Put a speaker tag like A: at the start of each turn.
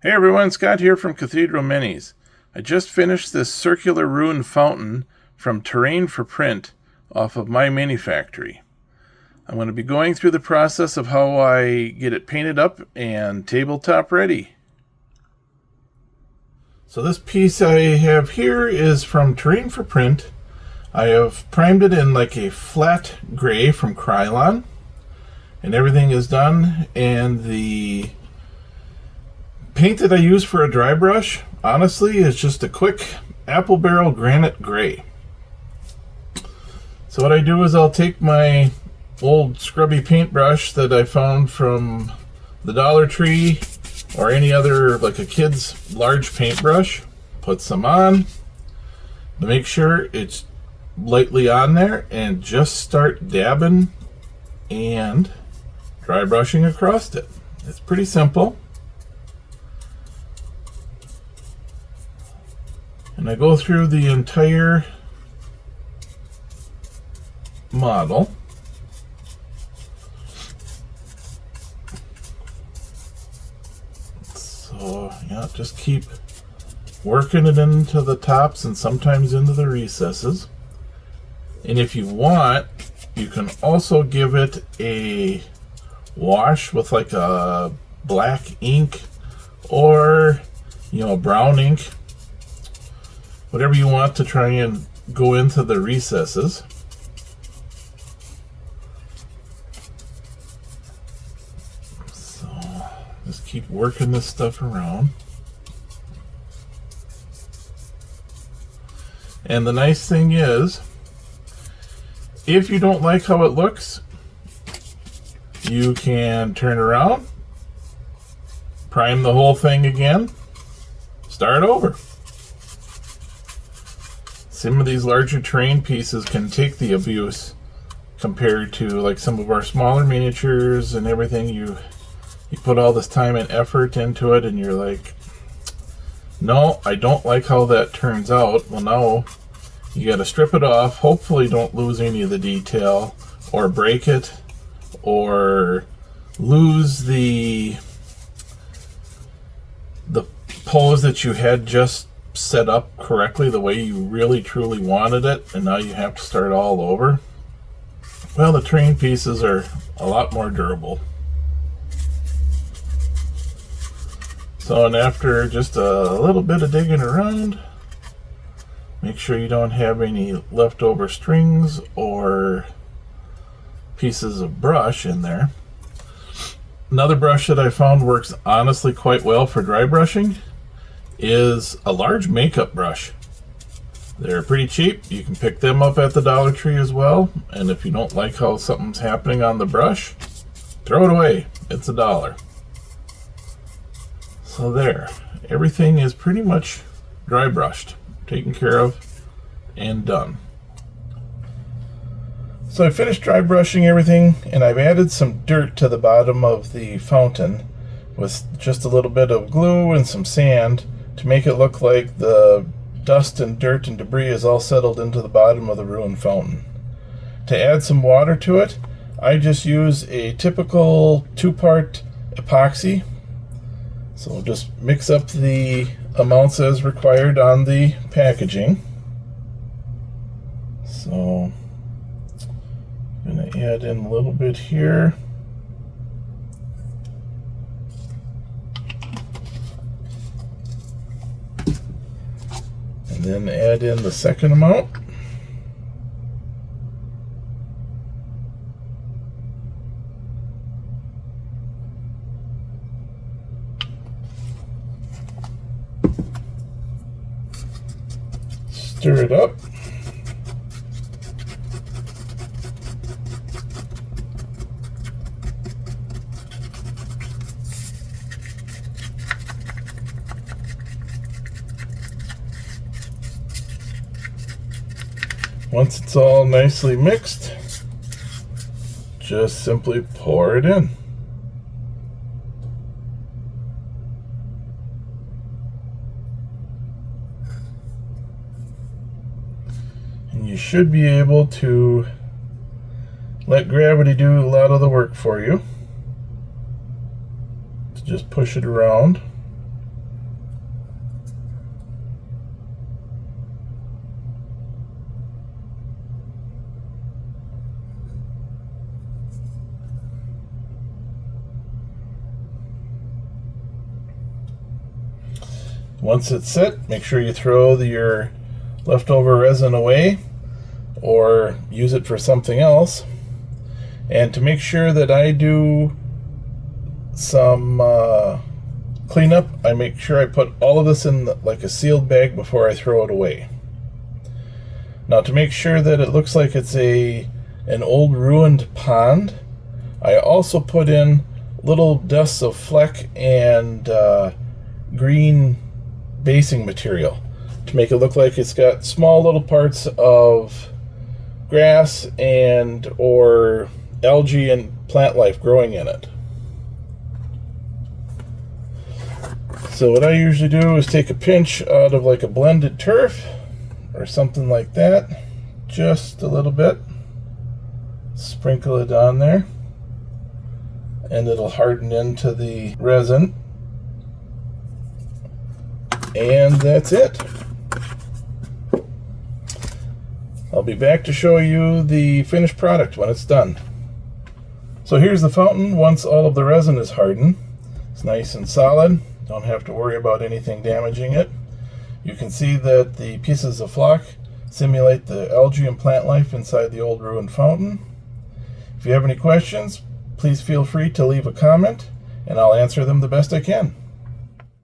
A: Hey everyone, Scott here from Cathedral Minis. I just finished this circular ruined fountain from Terrain for Print off of MyMiniFactory. I'm going to be going through the process of how I get it painted up and tabletop ready. So this piece I have here is from Terrain for Print. I have primed it in like a flat gray from Krylon, and everything is done, and the paint that I use for a dry brush, honestly, is just a quick apple barrel granite gray. So what I do is I'll take my old scrubby paintbrush that I found from the Dollar Tree or any other, like a kid's large paintbrush, put some on to make sure it's lightly on there, and just start dabbing and dry brushing across it. It's pretty simple. And I go through the entire model. So, yeah, just keep working it into the tops and sometimes into the recesses. And if you want, you can also give it a wash with like a black ink or, brown ink. Whatever you want to try and go into the recesses. So just keep working this stuff around. And the nice thing is, if you don't like how it looks, you can turn around, prime the whole thing again, start over. Some of these larger terrain pieces can take the abuse compared to like some of our smaller miniatures and everything. You put all this time and effort into it and you're like, no, I don't like how that turns out. Well, now you got to strip it off. Hopefully don't lose any of the detail or break it or lose the pose that you had just set up correctly the way you really truly wanted it, and now you have to start all over. Well, the terrain pieces are a lot more durable. So, and after just a little bit of digging around, make sure you don't have any leftover strings or pieces of brush in there. Another brush that I found works honestly quite well for dry brushing is a large makeup brush. They're pretty cheap. You can pick them up at the Dollar Tree as well. And if you don't like how something's happening on the brush, throw it away. It's $1. So there. Everything is pretty much dry brushed, taken care of, and done. So I finished dry brushing everything, and I've added some dirt to the bottom of the fountain with just a little bit of glue and some sand to make it look like the dust and dirt and debris is all settled into the bottom of the ruined fountain. To add some water to it, I just use a typical 2-part epoxy. So just mix up the amounts as required on the packaging. So I'm going to add in a little bit here. And then add in the second amount. Stir it up. Once it's all nicely mixed, just simply pour it in. And you should be able to let gravity do a lot of the work for you. So just push it around. Once it's set, make sure you throw your leftover resin away or use it for something else. And to make sure that I do some cleanup, I make sure I put all of this in like a sealed bag before I throw it away. Now, to make sure that it looks like it's an old ruined pond, I also put in little dusts of fleck and green basing material to make it look like it's got small little parts of grass and or algae and plant life growing in it. So what I usually do is take a pinch out of like a blended turf or something like that, just a little bit, sprinkle it on there, and it'll harden into the resin, and that's it. I'll be back to show you the finished product when it's done. So here's the fountain once all of the resin is hardened. It's nice and solid. Don't have to worry about anything damaging it. You can see that the pieces of flock simulate the algae and plant life inside the old ruined fountain. If you have any questions, please feel free to leave a comment and I'll answer them the best I can.